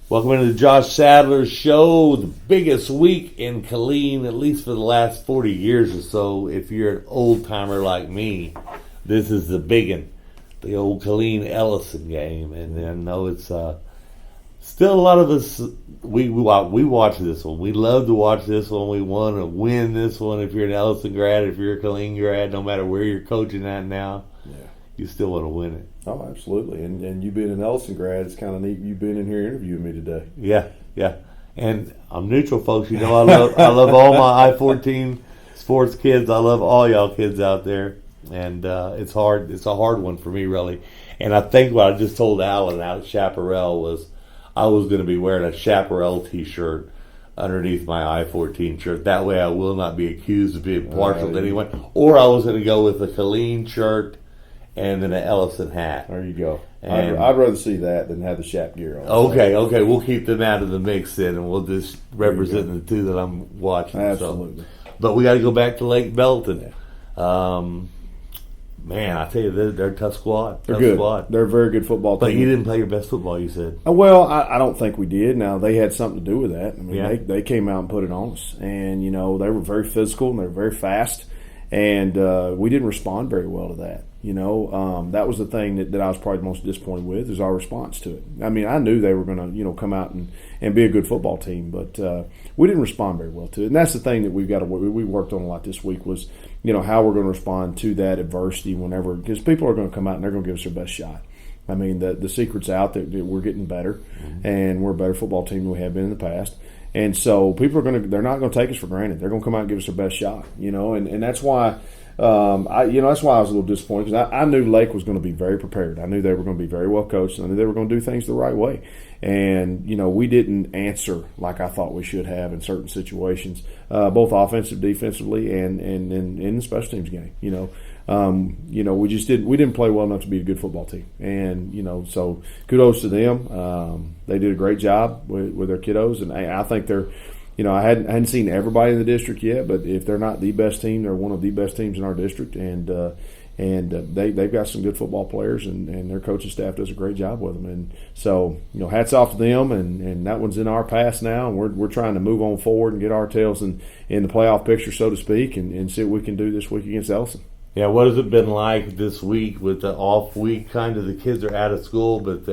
Welcome into the Josh Sadler Show, the biggest week in Killeen, at least for the last 40 years or so. If you're an old-timer like me, this is the big one, the old Killeen-Ellison game. And I know it's still a lot of us, we watch this one. We love to watch this one. We want to win this one. If you're an Ellison grad, if you're a Killeen grad, no matter where you're coaching at now, you still want to win it. Oh, absolutely. And you being an Ellison grad, it's kind of neat. You've been in here interviewing me today. Yeah. And I'm neutral, folks. You know, I love all my I-14 sports kids. I love all y'all kids out there. And it's hard. It's a hard one for me, really. And I think what I just told Alan out at Chaparral was I was going to be wearing a Chaparral T-shirt underneath my I-14 shirt. That way I will not be accused of being partial to anyone. Or I was going to go with a Killeen shirt and then an Ellison hat. There you go. I'd rather see that than have the Shap gear on. Okay. We'll keep them out of the mix then, and we'll just represent the two that I'm watching. Absolutely. So. But we got to go back to Lake Belton. Man, I tell you, they're a tough squad. They're good. They're a very good football team. But you didn't play your best football, you said. Well, I don't think we did. Now, they had something to do with that. I mean, they came out and put it on us. And, you know, they were very physical and they were very fast. And we didn't respond very well to that. You know, that was the thing that I was probably the most disappointed with is our response to it. I mean, I knew they were going to, come out and be a good football team, but we didn't respond very well to it. And that's the thing that we've got to work. We worked on a lot this week was, how we're going to respond to that adversity whenever, because people are going to come out and they're going to give us their best shot. I mean, the secret's out that we're getting better, and we're a better football team than we have been in the past. And so people they're not going to take us for granted. They're going to come out and give us their best shot, and that's why. That's why I was a little disappointed because I knew Lake was going to be very prepared. I knew they were going to be very well coached. And I knew they were going to do things the right way. And, we didn't answer like I thought we should have in certain situations, both offensive, defensively, and in the special teams game. We just didn't play well enough to be a good football team. And, so kudos to them. They did a great job with their kiddos. And I think they're, I hadn't seen everybody in the district yet, but if they're not the best team, they're one of the best teams in our district, and they've got some good football players, and their coaching staff does a great job with them. And so, hats off to them, and that one's in our past now, and we're trying to move on forward and get our tails in the playoff picture, so to speak, and see what we can do this week against Ellison. Yeah, what has it been like this week with the off week? Kind of the kids are out of school, but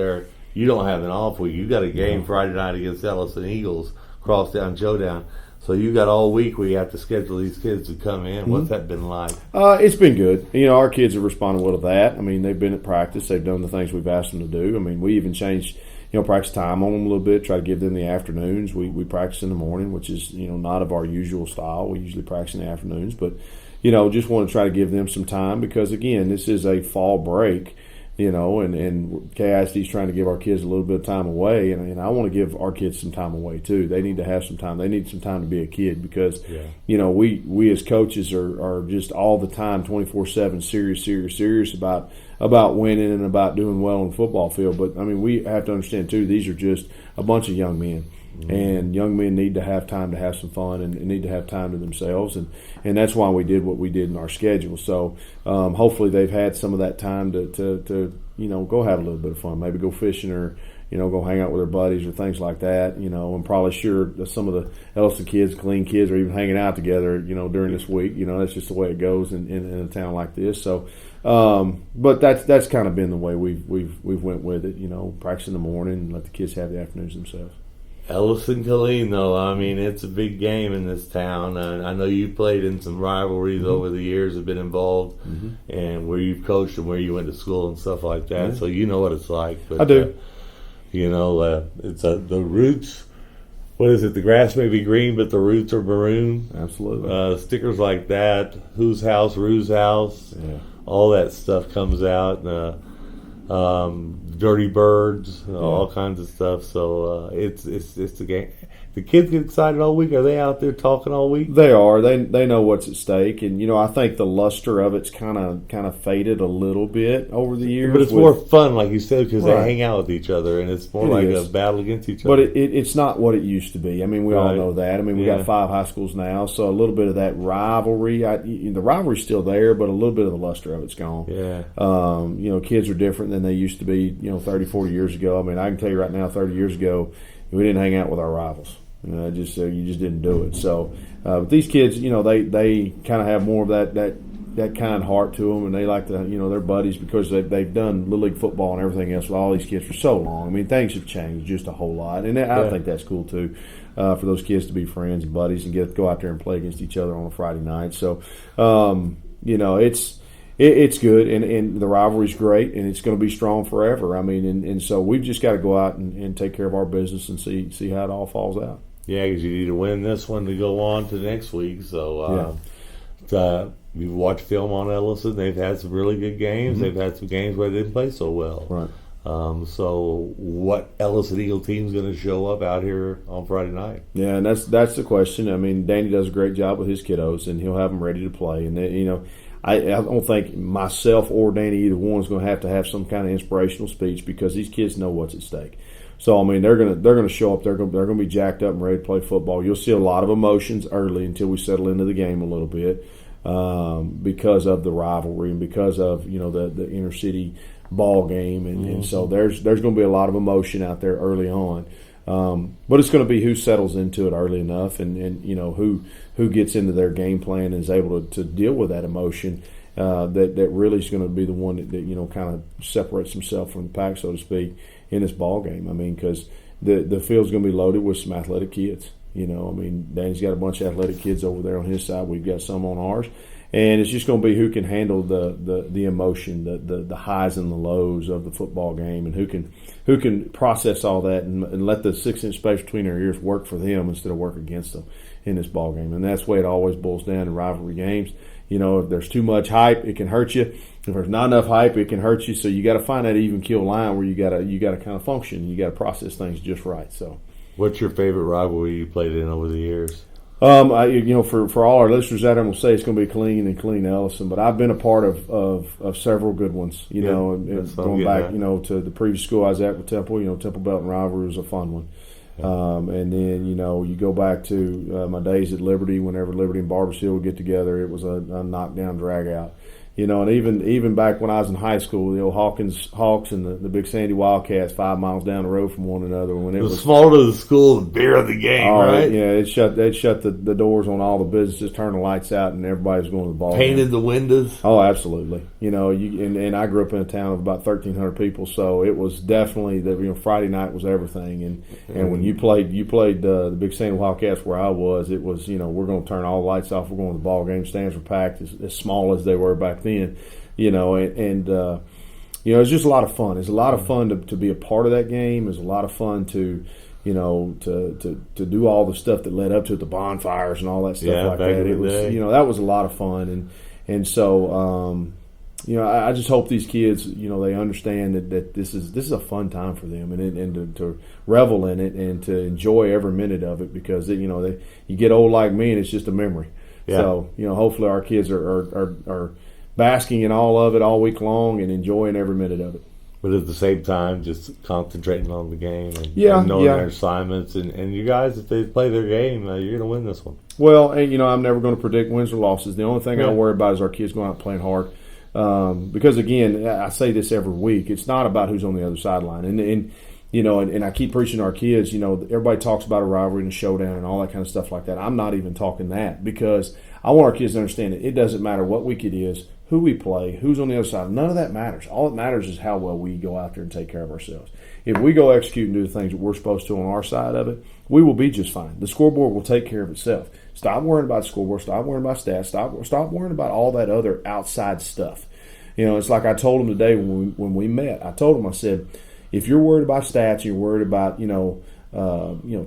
you don't have an off week. You got a game Friday night against Ellison Eagles. Crosstown Showdown. So you got all week where you have to schedule these kids to come in. What's that been like? It's been good. Our kids have responded well to that. I mean, they've been at practice. They've done the things we've asked them to do. I mean, we even changed, practice time on them a little bit, try to give them the afternoons. We practice in the morning, which is, not of our usual style. We usually practice in the afternoons. But, just want to try to give them some time because, again, this is a fall break. And KHS is trying to give our kids a little bit of time away, and I want to give our kids some time away too. They need to have some time. They need some time to be a kid because, we as coaches are just all the time, 24/7, serious about winning and about doing well on the football field. But I mean, we have to understand too. These are just a bunch of young men. And young men need to have time to have some fun and need to have time to themselves. And that's why we did what we did in our schedule. So hopefully they've had some of that time to go have a little bit of fun. Maybe go fishing or, go hang out with their buddies or things like that. I'm probably sure that some of the Ellison kids, Killeen kids are even hanging out together, during this week. That's just the way it goes in a town like this. So but that's kind of been the way we've went with it, practice in the morning and let the kids have the afternoons themselves. Ellison Killeen, though, I mean, it's a big game in this town. I know you played in some rivalries over the years, have been involved, and where you've coached and where you went to school and stuff like that. So you know what it's like. But, I do. It's the roots. What is it? The grass may be green, but the roots are maroon. Absolutely. Stickers like that. Whose house? Rue's house. Yeah. All that stuff comes out. Dirty birds, all kinds of stuff. So it's the game. The kids get excited all week. Are they out there talking all week? They are. They know what's at stake, and I think the luster of it's kind of faded a little bit over the years. But it's more fun, like you said, because they hang out with each other, and it's more like a battle against each other. But it's not what it used to be. I mean, we all know that. I mean, we got 5 high schools now, so a little bit of that rivalry. The rivalry's still there, but a little bit of the luster of it's gone. Yeah. Kids are different than they used to be. 30, 40 years ago. I mean, I can tell you right now, 30 years ago, we didn't hang out with our rivals. You just didn't do it. So, but these kids, they kind of have more of that kind heart to them, and they like to, they're buddies because they've done Little League football and everything else with all these kids for so long. I mean, things have changed just a whole lot, and I think that's cool too, for those kids to be friends and buddies and go out there and play against each other on a Friday night. So, it's good, and the rivalry's great, and it's going to be strong forever. I mean, and so we've just got to go out and take care of our business and see how it all falls out. Yeah, because you need to win this one to go on to next week. So, you've watched film on Ellison. They've had some really good games. Mm-hmm. They've had some games where they didn't play so well. Right. So what Ellison Eagle team's going to show up out here on Friday night? Yeah, and that's the question. I mean, Danny does a great job with his kiddos, and he'll have them ready to play. And I don't think myself or Danny, either one, is going to have some kind of inspirational speech because these kids know what's at stake. So I mean, they're gonna show up. They're gonna be jacked up and ready to play football. You'll see a lot of emotions early until we settle into the game a little bit, because of the rivalry and because of the inner city ball game, and so there's going to be a lot of emotion out there early on. But it's going to be who settles into it early enough, and who gets into their game plan and is able to deal with that emotion. That really is going to be the one that kind of separates himself from the pack, so to speak, in this ball game. I mean, because the field's going to be loaded with some athletic kids. I mean, Danny's got a bunch of athletic kids over there on his side. We've got some on ours, and it's just going to be who can handle the emotion, the highs and the lows of the football game, and who can process all that and let the 6-inch space between their ears work for them instead of work against them in this ball game. And that's the way it always boils down in rivalry games. If there's too much hype, it can hurt you. If there's not enough hype, it can hurt you. So you got to find that even keel line where you got to kind of function. You got to process things just right. So, what's your favorite rivalry you played in over the years? For all our listeners out there, I'm going to say it's going to be Killeen and Killeen-Ellison, but I've been a part of several good ones. And going back, to the previous school I was at with Temple. Temple Belton rivalry was a fun one. And then, you go back to my days at Liberty. Whenever Liberty and Barbershill would get together, it was a knockdown, drag out. And even back when I was in high school, the old Hawks and the Big Sandy Wildcats 5 miles down the road from one another. When it was smaller the school, the bigger the game, right? Yeah, they'd shut the doors on all the businesses, turn the lights out, and everybody was going to the ball. Painted the windows. Oh, absolutely. And I grew up in a town of about 1,300 people, so it was definitely Friday night was everything. And when you played the Big Sandy Wildcats where I was, it was we're going to turn all the lights off. We're going to the ball game. Stands were packed as small as they were back then, it's just a lot of fun. It's a lot of fun to be a part of that game. It's a lot of fun to do all the stuff that led up to it, the bonfires and all that stuff like that. It was, that was a lot of fun, and so I just hope these kids, they understand that this is a fun time for them, and to revel in it and to enjoy every minute of it, because you get old like me and it's just a memory. Yeah. So hopefully our kids are basking in all of it all week long and enjoying every minute of it. But at the same time, just concentrating on the game and knowing their assignments. And you guys, if they play their game, you're going to win this one. Well, and I'm never going to predict wins or losses. The only thing I worry about is our kids going out playing hard. Because, again, I say this every week, it's not about who's on the other sideline. And I keep preaching to our kids, everybody talks about a rivalry and a showdown and all that kind of stuff like that. I'm not even talking that, because I want our kids to understand that it doesn't matter what week it is, who we play, who's on the other side. None of that matters. All that matters is how well we go out there and take care of ourselves. If we go execute and do the things that we're supposed to on our side of it, we will be just fine. The scoreboard will take care of itself. Stop worrying about the scoreboard. Stop worrying about stats. Stop worrying about all that other outside stuff. It's like I told them today when we met. I told them, I said, if you're worried about stats, you're worried about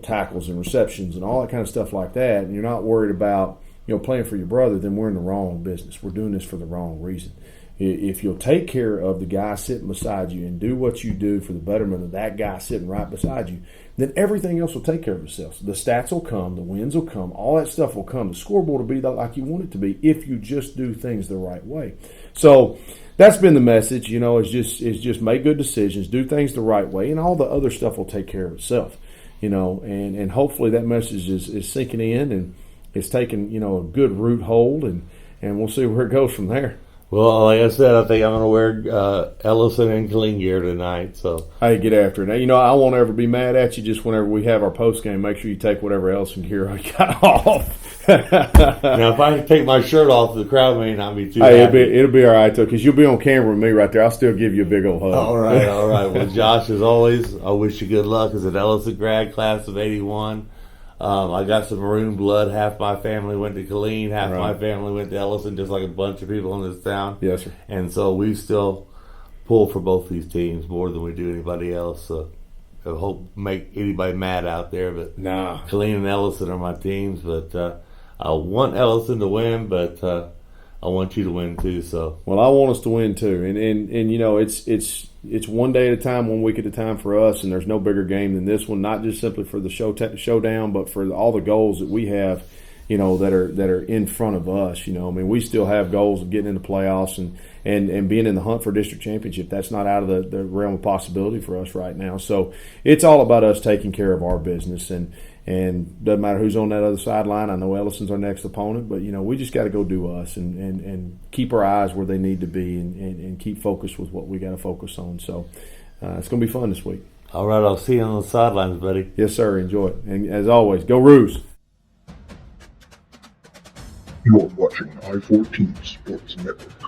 tackles and receptions and all that kind of stuff like that, and you're not worried about playing for your brother, then we're in the wrong business. We're doing this for the wrong reason. If you'll take care of the guy sitting beside you and do what you do for the betterment of that guy sitting right beside you, then everything else will take care of itself. The stats will come, the wins will come, all that stuff will come. The scoreboard will be like you want it to be if you just do things the right way. So that's been the message, is just make good decisions, do things the right way, and all the other stuff will take care of itself. And hopefully that message is sinking in and it's taking, a good root hold, and we'll see where it goes from there. Well, like I said, I think I'm going to wear Ellison and Killeen gear tonight. So Hey, get after it. Now, you know, I won't ever be mad at you. Just whenever we have our post game, make sure you take whatever else in gear I got off. now, if I take my shirt off, the crowd may not be too Hey, happy. it'll be all right though, because you'll be on camera with me right there. I'll still give you a big old hug. All right, all right. Well, Josh, as always, I wish you good luck as an Ellison grad, class of '81. I got some maroon blood. Half my family went to Killeen, half Right. my family went to Ellison, just like a bunch of people in this town. Yes, sir. And so we still pull for both these teams more than we do anybody else. So I hope make anybody mad out there, but Nah. Killeen and Ellison are my teams. But I want Ellison to win, but I want you to win too. So Well, I want us to win too, and you know it's one day at a time, 1 week at a time for us, and there's no bigger game than this one. Not just simply for the showdown, but for all the goals that we have, you know, that are in front of us. You know, I mean, we still have goals of getting in the playoffs and being in the hunt for district championship. That's not out of the realm of possibility for us right now. So it's all about us taking care of our business, and doesn't matter who's on that other sideline. I know Ellison's our next opponent, but you know, we just got to go do us and keep our eyes where they need to be and keep focused with what we got to focus on. So it's going to be fun this week. all right, I'll see you on the sidelines, buddy. Yes, sir. Enjoy it. And as always, go Roos. You are watching I-14 Sports Network.